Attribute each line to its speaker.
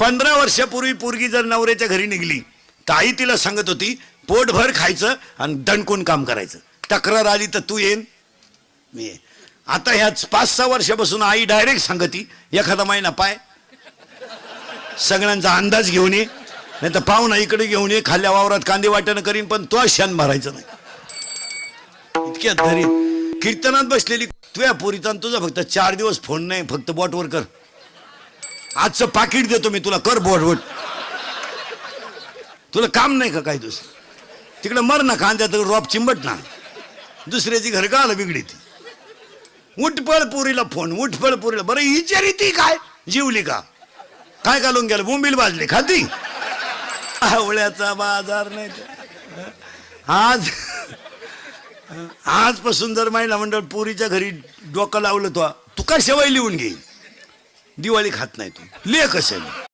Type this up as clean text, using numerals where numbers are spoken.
Speaker 1: 15 वर्षापूर्वी पोरगी जर नवऱ्याच्या घरी निघली तर आई तिला सांगत होती पोटभर खायचं आणि दणकून काम करायचं. तक्रार आली तर तू येईन मी येईन. आता ह्याच 5-6 वर्षापासून आई डायरेक्ट सांगती एखादा महिना पाय सगळ्यांचा अंदाज घेऊन ये, नाही तर पाहुणा इकडे घेऊन ये, खाल्ल्या वावरात कांदे वाटणं करीन पण तो शान भरायचं नाही. इतक्यात घरी कीर्तनात बसलेली तुझ्या पोरीचा तुझा फक्त 4 दिवस फोन नाही, फक्त बोटवर कर. आजचं पाकिट देतो मी तुला, कर बोट. तुला काम नाही का काय दुसरं? तिकडे मर ना कांद्यात रॉप चिंबट ना, दुसऱ्याची घर का आलं बिगडी ती. उठपळ पुरीला फोन, उठपळ पुरीला. बरं विचारी ती काय जीवली का काय घालून गेलं, बोंबील भाजली खाती. आवळ्याचा बाजार नाही आजपासून जर महिला मंडळ पुरीच्या घरी डोकं लावलं तू का शेवई लिहून घे. दिवाळी खात नाही तू ले कशाला.